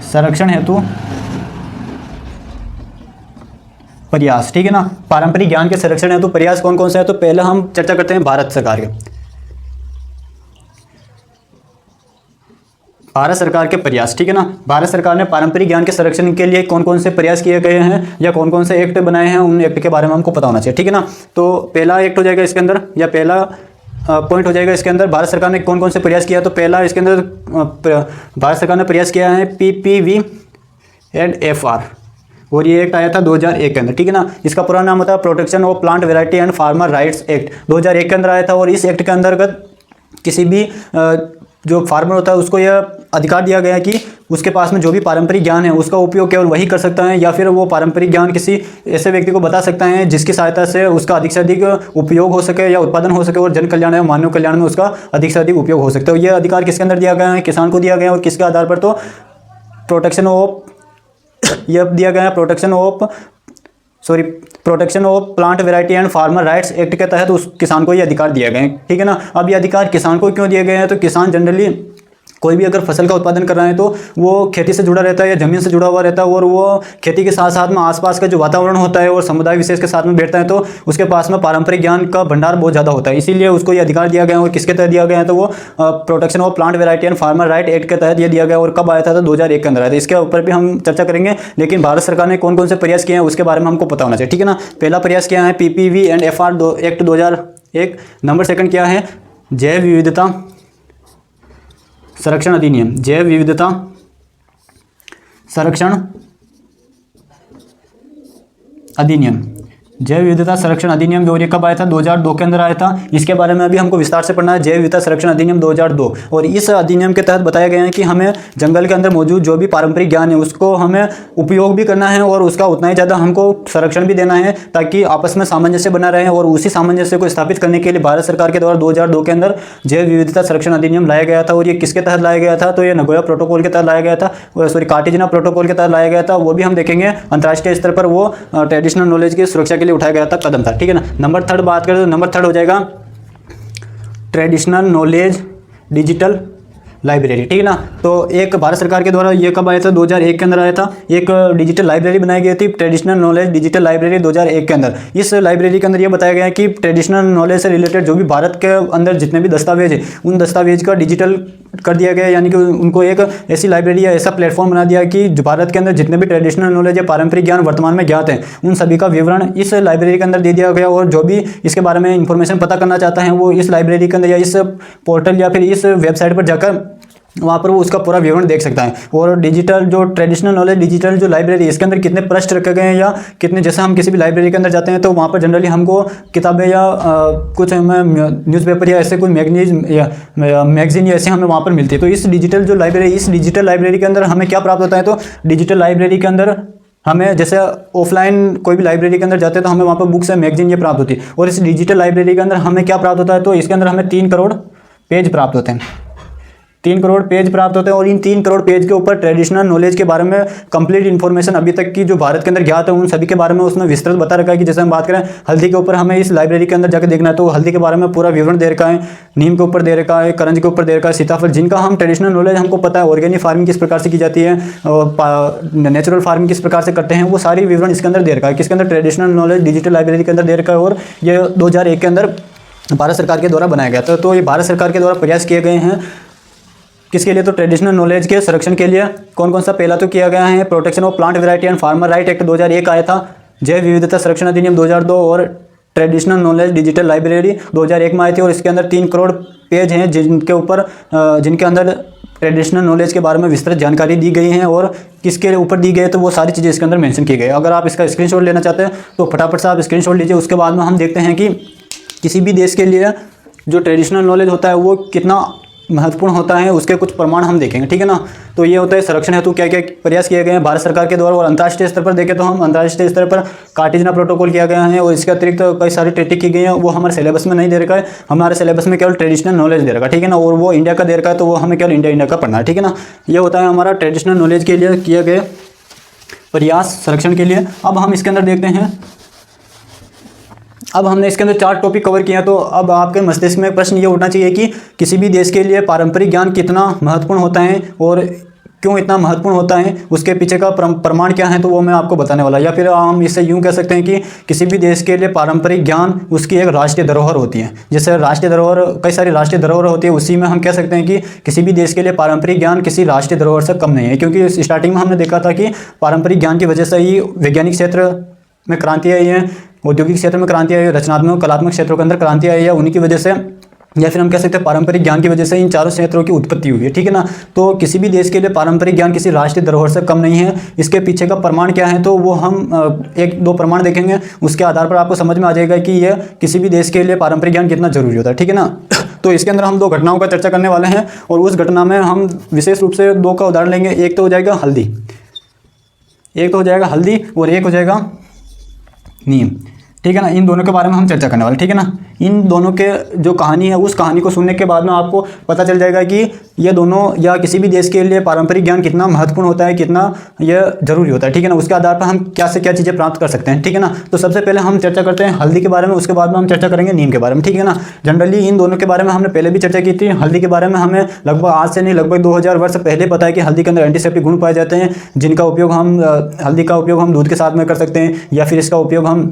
संरक्षण हेतु प्रयास। ठीक है ना। पारंपरिक ज्ञान के संरक्षण हेतु प्रयास कौन कौन से है, तो पहले हम चर्चा करते हैं भारत सरकार के। भारत सरकार के प्रयास। ठीक है ना। भारत सरकार ने पारंपरिक ज्ञान के संरक्षण के लिए कौन कौन से प्रयास किए गए हैं या कौन कौन से एक्ट बनाए हैं, उन एक्ट के बारे में हमको पता होना चाहिए। ठीक है ना। तो पहला एक्ट हो जाएगा इसके अंदर, या पहला पॉइंट हो जाएगा इसके अंदर भारत सरकार ने कौन कौन से प्रयास किया। तो पहला इसके अंदर भारत सरकार ने प्रयास किया है PPV एंड FR, और ये एक्ट आया था 2001 के अंदर। ठीक है ना। इसका पूरा नाम होता है protection of plant variety and farmer rights act, 2001 के अंदर आया था। और इस एक्ट के अंतर्गत किसी भी जो फार्मर होता है उसको यह अधिकार दिया गया है कि उसके पास में जो भी पारंपरिक ज्ञान है उसका उपयोग केवल वही कर सकता है, या फिर वो पारंपरिक ज्ञान किसी ऐसे व्यक्ति को बता सकता है जिसकी सहायता से उसका अधिक से अधिक उपयोग हो सके या उत्पादन हो सके और जन कल्याण या मानव कल्याण में उसका अधिक से अधिक उपयोग हो सकता है। यह अधिकार किसके अंदर दिया गया है, किसान को दिया गया है। और किसके आधार पर, तो protection of plant variety and farmer rights act के तहत उस किसान को ये अधिकार दिए गए हैं। ठीक है ना। अब ये अधिकार किसान को क्यों दिए गए हैं, तो किसान जनरली कोई भी अगर फसल का उत्पादन कर रहा है तो वो खेती से जुड़ा रहता है या ज़मीन से जुड़ा हुआ रहता है, और वो खेती के साथ साथ में आसपास का जो वातावरण होता है और समुदाय विशेष के साथ में बैठता है, तो उसके पास में पारंपरिक ज्ञान का भंडार बहुत ज़्यादा होता है। इसीलिए उसको ये अधिकार दिया गया है। और किसके तहत दिया गया है, तो वो protection of plant variety and farmer right act के तहत ये दिया गया। और कब आया था, तो 2001 के अंदर आया था। इसके ऊपर भी हम चर्चा करेंगे, लेकिन भारत सरकार ने कौन कौन से प्रयास किए हैं उसके बारे में हमको पता होना चाहिए। ठीक है ना। पहला प्रयास किया है PPV and FR act 2001। Number 2 क्या है, जैव विविधता संरक्षण अधिनियम, जैव विविधता संरक्षण अधिनियम। जैव विविधता संरक्षण अधिनियम 2001 कब आया था? 2002 के अंदर आया था। इसके बारे में अभी हमको विस्तार से पढ़ना है, जैव विविधता संरक्षण अधिनियम 2002। और इस अधिनियम के तहत बताया गया है कि हमें जंगल के अंदर मौजूद जो भी पारंपरिक ज्ञान है उसको हमें उपयोग भी करना है और उसका उतना ही ज़्यादा हमको संरक्षण भी देना है, ताकि आपस में सामंजस्य बना रहे। और उसी सामंजस्य को स्थापित करने के लिए भारत सरकार के द्वारा 2002 के अंदर जैव विविधता संरक्षण अधिनियम लाया गया था। और ये किसके तहत लाया गया था? तो ये नगोया प्रोटोकॉल के तहत लाया गया था, सॉरी कार्टेजिना प्रोटोकॉल के तहत लाया गया था। वो भी हम देखेंगे। अंतर्राष्ट्रीय स्तर पर वो ट्रेडिशनल नॉलेज की सुरक्षा के लिए उठाया गया था कदम था, ठीक है ना। नंबर थर्ड बात करें तो नंबर थर्ड हो जाएगा ट्रेडिशनल नॉलेज डिजिटल लाइब्रेरी, ठीक है ना। तो एक भारत सरकार के द्वारा ये कब आया था? 2001 के अंदर आया था। एक डिजिटल लाइब्रेरी बनाई गई थी, ट्रेडिशनल नॉलेज डिजिटल लाइब्रेरी 2001 के अंदर। इस लाइब्रेरी के अंदर ये बताया गया है कि ट्रेडिशनल नॉलेज से रिलेटेड जो भी भारत के अंदर जितने भी दस्तावेज है उन दस्तावेज का डिजिटल कर दिया गया, यानी कि उनको एक ऐसी लाइब्रेरी या ऐसा प्लेटफॉर्म बना दिया कि जो भारत के अंदर जितने भी ट्रेडिशनल नॉलेज या पारंपरिक ज्ञान वर्तमान में ज्ञात हैं उन सभी का विवरण इस लाइब्रेरी के अंदर दे दिया गया। और जो भी इसके बारे में इंफॉर्मेशन पता करना चाहता है वो इस लाइब्रेरी के अंदर या इस पोर्टल या फिर इस वेबसाइट पर जाकर वहाँ पर वो उसका पूरा विवरण देख सकता है। और डिजिटल जो ट्रेडिशनल नॉलेज डिजिटल जो लाइब्रेरी इसके अंदर कितने पृष्ठ रखे गए हैं या कितने, जैसे हम किसी भी लाइब्रेरी के अंदर जाते हैं तो वहाँ पर जनरली हमको किताबें या कुछ हमें न्यूज़पेपर या ऐसे कोई मैगजीन या ऐसे हमें वहाँ पर मिलती है। तो इस डिजिटल लाइब्रेरी के अंदर हमें क्या प्राप्त होता है? तो डिजिटल लाइब्रेरी के अंदर हमें जैसे ऑफलाइन कोई भी लाइब्रेरी के अंदर जाते हैं तो हमें वहाँ पर बुक्स या मैगजीन ये प्राप्त होती है। और इस डिजिटल लाइब्रेरी के अंदर हमें क्या प्राप्त होता है? तो इसके अंदर हमें 3 करोड़ पेज प्राप्त होते हैं, 3 करोड़ पेज प्राप्त होते हैं। और इन 3 करोड़ पेज के ऊपर ट्रेडिशनल नॉलेज के बारे में कंप्लीट इन्फॉर्मेशन अभी तक की जो भारत के अंदर ज्ञात है उन सभी के बारे में उसमें विस्तृत बता रखा है। कि जैसे हम बात करें हल्दी के ऊपर, हमें इस लाइब्रेरी के अंदर जाकर देखना है तो हल्दी के बारे में पूरा विवरण दे रखा है, नीम के ऊपर दे रखा है, करंज के ऊपर दे रखा है, सीताफल, जिनका हम ट्रेडिशनल नॉलेज हमको पता है, ऑर्गेनिक फार्मिंग किस प्रकार से की जाती है और नेचुरल फार्मिंग किस प्रकार से करते हैं, वो सारी विवरण इसके अंदर दे रखा है। किसके अंदर? ट्रेडिशनल नॉलेज डिजिटल लाइब्रेरी के अंदर दे रखा है। और ये 2001 के अंदर भारत सरकार के द्वारा बनाया गया था। तो ये भारत सरकार के द्वारा प्रयास किए गए हैं किसके लिए? तो ट्रेडिशनल नॉलेज के संरक्षण के लिए। कौन कौन सा? पहला तो किया गया है protection of plant variety and farmer right act 2001 आया था, जैव विविधता संरक्षण अधिनियम 2002 और ट्रेडिशनल नॉलेज डिजिटल लाइब्रेरी 2001 में आई थी। और इसके अंदर 3 करोड़ पेज हैं जिनके अंदर ट्रेडिशनल नॉलेज के बारे में विस्तृत जानकारी दी गई है। और किसके ऊपर दी गई है तो वो सारी चीज़ें इसके अंदर मेंशन की गई है। अगर आप इसका स्क्रीनशॉट लेना चाहते हैं तो फटाफट से आप स्क्रीनशॉट लीजिए। उसके बाद में हम देखते हैं कि किसी भी देश के लिए जो ट्रेडिशनल नॉलेज होता है वो कितना महत्वपूर्ण होता है, उसके कुछ प्रमाण हम देखेंगे, ठीक है ना। तो ये होता है संरक्षण हेतु क्या क्या प्रयास किए गए हैं भारत सरकार के द्वारा। और अंतर्राष्ट्रीय स्तर पर देखें तो हम अंतर्राष्ट्रीय स्तर पर कार्टेजिना प्रोटोकॉल किया गया है। और इसके अतिरिक्त कई सारी ट्रीटी की गई हैं, वो हमारे सिलेबस में नहीं दे रखा है। हमारे सिलेबस में केवल ट्रेडिशनल नॉलेज दे रखा है, ठीक है ना। और वो इंडिया का दे रखा है तो वो हमें केवल इंडिया का पढ़ना है, ठीक है ना। ये होता है हमारा ट्रेडिशनल नॉलेज के लिए किए गए प्रयास संरक्षण के लिए। अब हम इसके अंदर देखते हैं, अब हमने इसके अंदर 4 टॉपिक कवर किया। तो अब आपके मस्तिष्क में प्रश्न ये उठना चाहिए कि किसी भी देश के लिए पारंपरिक ज्ञान कितना महत्वपूर्ण होता है और क्यों इतना महत्वपूर्ण होता है, उसके पीछे का प्रमाण क्या है, तो वो मैं आपको बताने वाला। या फिर हम इससे यूँ कह सकते हैं कि किसी भी देश के लिए पारंपरिक ज्ञान उसकी एक राष्ट्रीय धरोहर होती है। जैसे राष्ट्रीय धरोहर, कई सारी राष्ट्रीय धरोहर होती है, उसी में हम कह सकते हैं कि किसी भी देश के लिए पारंपरिक ज्ञान किसी राष्ट्रीय धरोहर से कम नहीं है। क्योंकि स्टार्टिंग में हमने देखा था कि पारंपरिक ज्ञान की वजह से ही वैज्ञानिक क्षेत्र में क्रांति आई है, औद्योगिक क्षेत्र में क्रांति आई है, रचनात्मक कलात्मक क्षेत्रों के अंदर क्रांति आई है। उन्हीं की वजह से या फिर हम कह सकते हैं पारंपरिक ज्ञान की वजह से इन चारों क्षेत्रों की उत्पत्ति हुई है, ठीक है ना। तो किसी भी देश के लिए पारंपरिक ज्ञान किसी राष्ट्रीय धरोहर से कम नहीं है। इसके पीछे का प्रमाण क्या है तो वो हम 1-2 प्रमाण देखेंगे, उसके आधार पर आपको समझ में आ जाएगा कि यह किसी भी देश के लिए पारंपरिक ज्ञान कितना जरूरी होता है, ठीक है ना। तो इसके अंदर हम 2 घटनाओं का चर्चा करने वाले हैं और उस घटना में हम विशेष रूप से 2 का उदाहरण लेंगे। एक तो हो जाएगा हल्दी और एक हो जाएगा नीम, ठीक है ना। इन दोनों के बारे में हम चर्चा करने वाले, ठीक है ना। इन दोनों के जो कहानी है उस कहानी को सुनने के बाद में आपको पता चल जाएगा कि ये दोनों या किसी भी देश के लिए पारंपरिक ज्ञान कितना महत्वपूर्ण होता है, कितना यह जरूरी होता है, ठीक है ना। उसके आधार पर हम क्या से क्या चीज़ें प्राप्त कर सकते हैं, ठीक है ना। तो सबसे पहले हम चर्चा करते हैं हल्दी के बारे में, उसके बाद में हम चर्चा करेंगे नीम के बारे में, ठीक है ना। जनरली इन दोनों के बारे में हमने पहले भी चर्चा की थी। हल्दी के बारे में हमें लगभग आज से नहीं लगभग 2000 वर्ष पहले पता है कि हल्दी के अंदर एंटीसेप्टिक गुण पाए जाते हैं, जिनका उपयोग हम हल्दी का उपयोग हम दूध के साथ में कर सकते हैं या फिर इसका उपयोग हम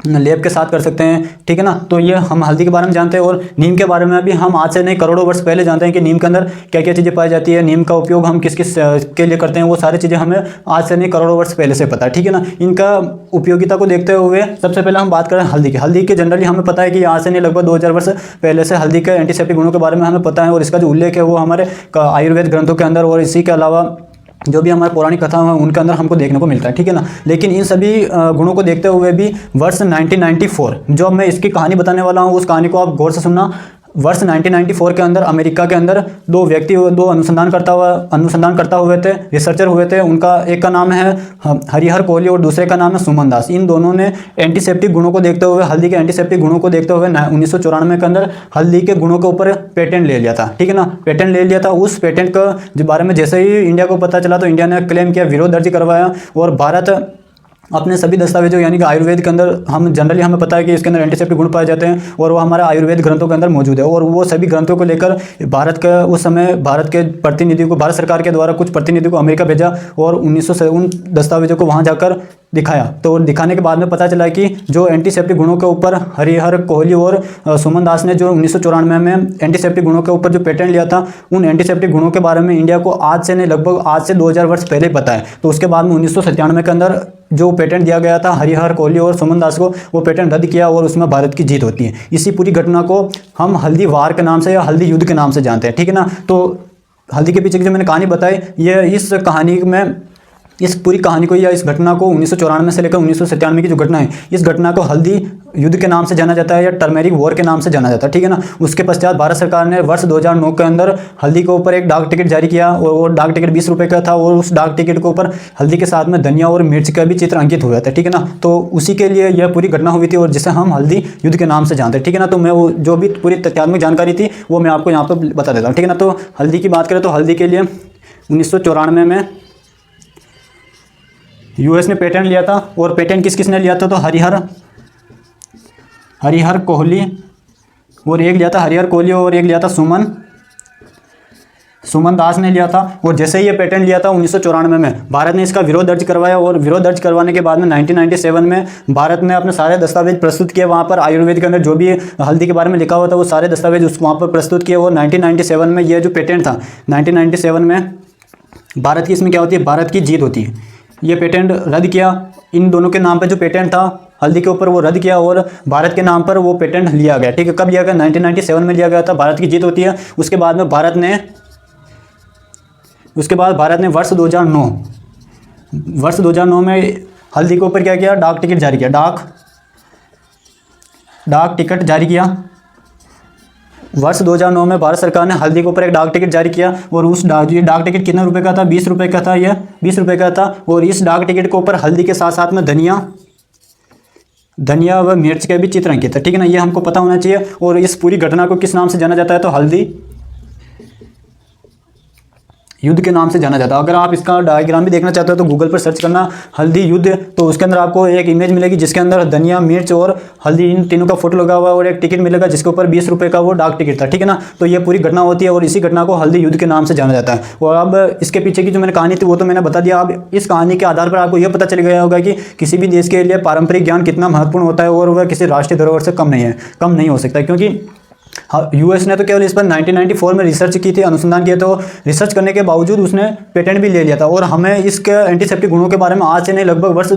लेप के साथ कर सकते हैं, ठीक है ना। तो ये हम हल्दी के बारे में जानते हैं। और नीम के बारे में भी हम आज से नहीं करोड़ों वर्ष पहले जानते हैं कि नीम के अंदर क्या क्या चीज़ें पाई जाती है, नीम का उपयोग हम किस किस के लिए करते हैं, वो सारी चीज़ें हमें आज से नहीं करोड़ों वर्ष पहले से पता है, ठीक है ना। इनका उपयोगिता को देखते हुए सबसे पहले हम बात करें हल्दी के जनरली हमें पता है कि आज से नहीं लगभग 2000 वर्ष पहले से हल्दी के एंटीसेप्टिक गुणों के बारे में हमें पता है। और इसका जो उल्लेख है वो हमारे आयुर्वेद ग्रंथों के अंदर और इसी के अलावा जो भी हमारे पौराणिक कथा है उनके अंदर हमको देखने को मिलता है, ठीक है ना। लेकिन इन सभी गुणों को देखते हुए भी वर्ष 1994, जो अब मैं इसकी कहानी बताने वाला हूँ, उस कहानी को आप गौर से सुनना। वर्ष 1994 के अंदर अमेरिका के अंदर दो व्यक्ति, दो अनुसंधान करता हुए थे, रिसर्चर हुए थे। उनका एक का नाम है हरिहर कोहली और दूसरे का नाम है सुमन दास। इन दोनों ने एंटीसेप्टिक गुणों को देखते हुए, हल्दी के एंटीसेप्टिक गुणों को देखते हुए 1994 के अंदर हल्दी के गुणों के ऊपर पेटेंट ले लिया था, ठीक है ना। पेटेंट ले लिया था। उस पेटेंट के बारे में जैसे ही इंडिया को पता चला तो इंडिया ने क्लेम किया, विरोध दर्ज करवाया, और भारत अपने सभी दस्तावेजों यानी कि आयुर्वेद के अंदर हम जनरली हमें पता है कि इसके अंदर एंटीसेप्टिक गुण पाए जाते हैं और वो हमारे आयुर्वेद ग्रंथों के अंदर मौजूद है। और वो सभी ग्रंथों को लेकर भारत का उस समय भारत के प्रतिनिधि को, भारत सरकार के द्वारा कुछ प्रतिनिधि को अमेरिका भेजा और 1900 उन दस्तावेजों को वहाँ जाकर दिखाया। तो दिखाने के बाद में पता चला कि जो एंटीसेप्टिक गुणों के ऊपर हरिहर कोहली और सुमन दास ने जो 1994 में एंटीसेप्टिक गुणों के ऊपर जो पेटेंट लिया था, उन एंटीसेप्टिक गुणों के बारे में इंडिया को आज से नहीं, लगभग आज से 2000 वर्ष पहले पता है। तो उसके बाद में 1997 के अंदर जो पेटेंट दिया गया था हरिहर कोहली और सुमन दास को, वो पेटेंट रद्द किया और उसमें भारत की जीत होती है। इसी पूरी घटना को हम हल्दी वार के नाम से या हल्दी युद्ध के नाम से जानते हैं, ठीक है ना। तो हल्दी के पीछे की जो मैंने कहानी बताई, ये इस कहानी में, इस पूरी कहानी को या इस घटना को 1994 से लेकर 1997 की जो घटना है, इस घटना को हल्दी युद्ध के नाम से जाना जाता है या टर्मेरिक वॉर के नाम से जाना जाता है, ठीक है ना। उसके पश्चात भारत सरकार ने वर्ष 2009 के अंदर हल्दी के ऊपर एक डाक टिकट जारी किया और वो डाक टिकट 20 रुपये का था और उस डाक टिकट के ऊपर हल्दी के साथ में धनिया और मिर्च का भी चित्र अंकित हुआ था, ठीक है ना। तो उसी के लिए यह पूरी घटना हुई थी और जिसे हम हल्दी युद्ध के नाम से जानते हैं, ठीक है ना। तो मैं वो जो भी पूरी तथ्यात्मक जानकारी थी वो मैं आपको यहाँ पर बता देता हूँ, ठीक है ना। तो हल्दी की बात करें तो हल्दी के लिए 1994 में यूएस ने पेटेंट लिया था। और पेटेंट किसने लिया था, तो हरिहर कोहली और एक लिया था हरिहर कोहली और एक लिया था सुमन दास ने लिया था। और जैसे ही ये पेटेंट लिया था 1994 में भारत ने इसका विरोध दर्ज करवाया और विरोध दर्ज करवाने के बाद में 1997 में भारत ने अपने सारे दस्तावेज प्रस्तुत किए। वहाँ पर आयुर्वेद के अंदर जो भी हल्दी के बारे में लिखा हुआ था वो सारे दस्तावेज वहाँ पर प्रस्तुत किए। और 1997 में यह जो पेटेंट था, 1997 में भारत की इसमें क्या होती है, भारत की जीत होती है। ये पेटेंट रद्द किया, इन दोनों के नाम पर जो पेटेंट था हल्दी के ऊपर वो रद्द किया और भारत के नाम पर वो पेटेंट लिया गया, ठीक है। कब लिया गया, 1997 में लिया गया था। भारत की जीत होती है। उसके बाद में भारत ने वर्ष 2009 में हल्दी के ऊपर क्या किया, डाक टिकट जारी किया, डाक टिकट जारी किया। वर्ष 2009 में भारत सरकार ने हल्दी के ऊपर एक डाक टिकट जारी किया और उस डाक टिकट कितने रुपए का था, 20 रुपये का था। यह 20 रुपये का था। और इस डाक टिकट के ऊपर हल्दी के साथ साथ में धनिया व मिर्च के भी चित्र अंकित है, ठीक है ना। ये हमको पता होना चाहिए। और इस पूरी घटना को किस नाम से जाना जाता है, तो हल्दी युद्ध के नाम से जाना जाता है। अगर आप इसका डायग्राम भी देखना चाहते हो तो गूगल पर सर्च करना हल्दी युद्ध, तो उसके अंदर आपको एक इमेज मिलेगी जिसके अंदर धनिया, मिर्च और हल्दी इन तीनों का फोटो लगा हुआ है और एक टिकट मिलेगा जिसके ऊपर 20 रुपये का वो डाक टिकट था, ठीक है ना। तो ये पूरी घटना होती है और इसी घटना को हल्दी युद्ध के नाम से जाना जाता है। और अब इसके पीछे की जो मैंने कहानी थी वो तो मैंने बता दिया। अब इस कहानी के आधार पर आपको यह पता चल गया होगा कि किसी भी देश के लिए पारंपरिक ज्ञान कितना महत्वपूर्ण होता है और वह किसी राष्ट्रीय धरोहर से कम नहीं हो सकता। क्योंकि यूएस ने तो केवल इस पर 1994 में रिसर्च की थी, अनुसंधान किया। तो रिसर्च करने के बावजूद उसने पेटेंट भी ले लिया था। और हमें इसके एंटीसेप्टिक गुणों के बारे में आज से नहीं, लगभग वर्ष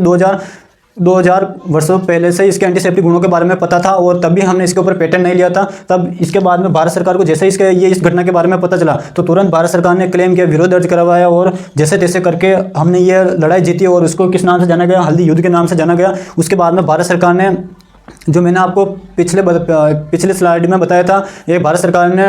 2000 वर्षों पहले से इसके एंटीसेप्टिक गुणों के बारे में पता था और तब भी हमने इसके ऊपर पेटेंट नहीं लिया था। तब इसके बाद में भारत सरकार को जैसे इस घटना के बारे में पता चला तो तुरंत भारत सरकार ने क्लेम किया, विरोध दर्ज करवाया और जैसे तैसे करके हमने ये लड़ाई जीती। और उसको किस नाम से जाना गया, हल्दी युद्ध के नाम से जाना गया। उसके बाद में भारत सरकार ने, जो मैंने आपको पिछले स्लाइड में बताया था, एक भारत सरकार ने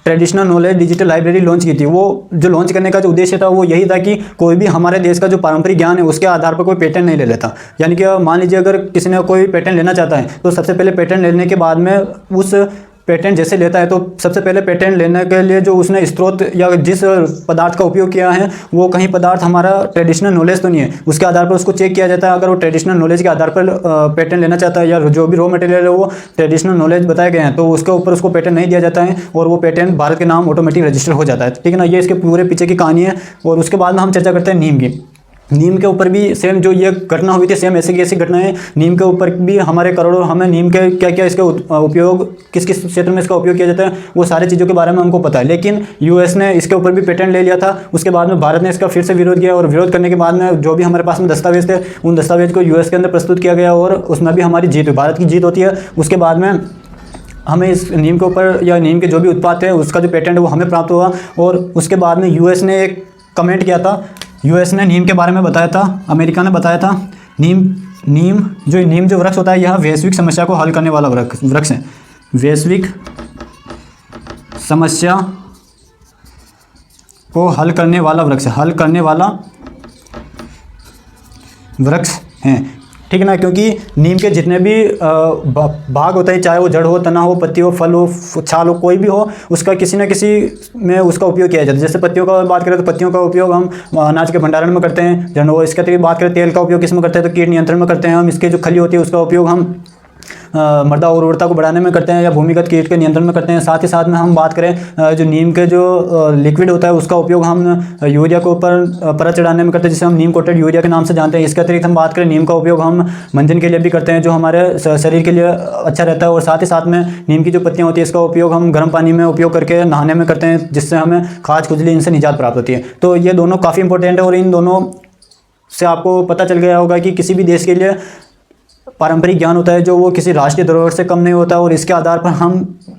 traditional knowledge digital library launch की थी। वो जो लॉन्च करने का जो उद्देश्य था वो यही था कि कोई भी हमारे देश का जो पारंपरिक ज्ञान है उसके आधार पर कोई पेटेंट नहीं ले लेता। यानी कि मान लीजिए अगर किसी ने कोई पेटेंट लेना चाहता है तो सबसे पहले पेटेंट लेने के बाद में उस पेटेंट जैसे लेता है तो सबसे पहले पेटेंट लेने के लिए जो उसने स्रोत या जिस पदार्थ का उपयोग किया है वो कहीं पदार्थ हमारा ट्रेडिशनल नॉलेज तो नहीं है, उसके आधार पर उसको चेक किया जाता है। अगर वो ट्रेडिशनल नॉलेज के आधार पर पेटेंट लेना चाहता है या जो भी रॉ मटेरियल है वो ट्रेडिशनल नॉलेज बताए गए हैं तो उसके ऊपर उसको पेटेंट नहीं दिया जाता है और वो पेटेंट भारत के नाम ऑटोमेटिक रजिस्टर हो जाता है, ठीक है ना। ये इसके पूरे पीछे की कहानी है। और उसके बाद में हम चर्चा करते हैं नीम की। नीम के ऊपर भी सेम जो ये घटना हुई थी, सेम ऐसी की ऐसी घटनाएं नीम के ऊपर भी हमारे करोड़ों, हमें नीम के क्या क्या इसका उपयोग, किस किस क्षेत्र में इसका उपयोग किया जाता है वो सारी चीज़ों के बारे में हमको पता है। लेकिन यूएस ने इसके ऊपर भी पेटेंट ले लिया था। उसके बाद में भारत ने इसका फिर से विरोध किया और विरोध करने के बाद में जो भी हमारे पास में दस्तावेज थे उन दस्तावेज को यूएस के अंदर प्रस्तुत किया गया और उसमें भी हमारी जीत, भारत की जीत होती है। उसके बाद में हमें इस नीम के ऊपर या नीम के जो भी उत्पाद थे उसका जो पेटेंट है वो हमें प्राप्त हुआ। और उसके बाद में यूएस ने एक कमेंट किया था। यूएस ने नीम के बारे में बताया था, अमेरिका ने बताया था। नीम जो वृक्ष होता है यह वैश्विक समस्या को हल करने वाला वृक्ष है। वैश्विक समस्या को हल करने वाला वृक्ष हैं, ठीक है ना। क्योंकि नीम के जितने भी भाग होते हैं, चाहे वो जड़ हो, तना हो, पत्ती हो, फल हो, छाल हो, कोई भी हो, उसका किसी न किसी में उसका उपयोग किया जाता है। जैसे पत्तियों का बात करें तो पत्तियों का उपयोग हम अनाज के भंडारण में करते हैं। और इसके बात करें तेल का उपयोग किस में करते हैं तो कीट नियंत्रण में करते हैं हम। इसके जो खली होती है उसका उपयोग हम मृदा उर्वरता को बढ़ाने में करते हैं या भूमिगत कीट के नियंत्रण में करते हैं। साथ ही साथ में हम बात करें जो नीम के जो लिक्विड होता है उसका उपयोग हम यूरिया के ऊपर परत चढ़ाने में करते हैं, जिसे हम नीम कोटेड यूरिया के नाम से जानते हैं। इसके अतिरिक्त हम बात करें नीम का उपयोग हम मंजन के लिए भी करते हैं, जो हमारे शरीर के लिए अच्छा रहता है। और साथ ही साथ में नीम की जो पत्तियाँ होती है इसका उपयोग हम गर्म पानी में उपयोग करके नहाने में करते हैं, जिससे हमें खाज खुजली इनसे निजात प्राप्त होती है। तो ये दोनों काफ़ी इंपॉर्टेंट है और इन दोनों से आपको पता चल गया होगा कि किसी भी देश के लिए पारंपरिक ज्ञान होता है जो वो किसी राष्ट्रीय धरोहर से कम नहीं होता और इसके आधार पर हम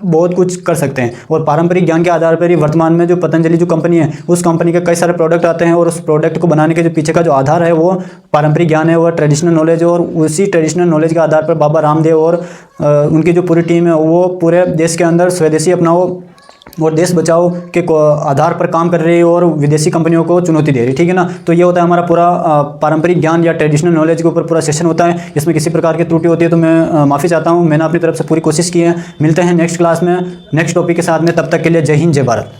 बहुत कुछ कर सकते हैं। और पारंपरिक ज्ञान के आधार पर ही वर्तमान में जो पतंजलि जो कंपनी है उस कंपनी के कई सारे प्रोडक्ट आते हैं और उस प्रोडक्ट को बनाने के जो पीछे का जो आधार है वो पारंपरिक ज्ञान है, वो ट्रेडिशनल नॉलेज है। और उसी ट्रेडिशनल नॉलेज के आधार पर बाबा रामदेव और उनकी जो पूरी टीम है वो पूरे देश के अंदर स्वदेशी अपनाओ और देश बचाओ के आधार पर काम कर रही है और विदेशी कंपनियों को चुनौती दे रही है, ठीक है ना। तो ये होता है हमारा पूरा पारंपरिक ज्ञान या ट्रेडिशनल नॉलेज के ऊपर पूरा सेशन होता है। इसमें किसी प्रकार की त्रुटि होती है तो मैं माफ़ी चाहता हूँ। मैंने अपनी तरफ से पूरी कोशिश की है। मिलते हैं नेक्स्ट क्लास में नेक्स्ट टॉपिक के साथ में, तब तक के लिए जय हिंद जय भारत।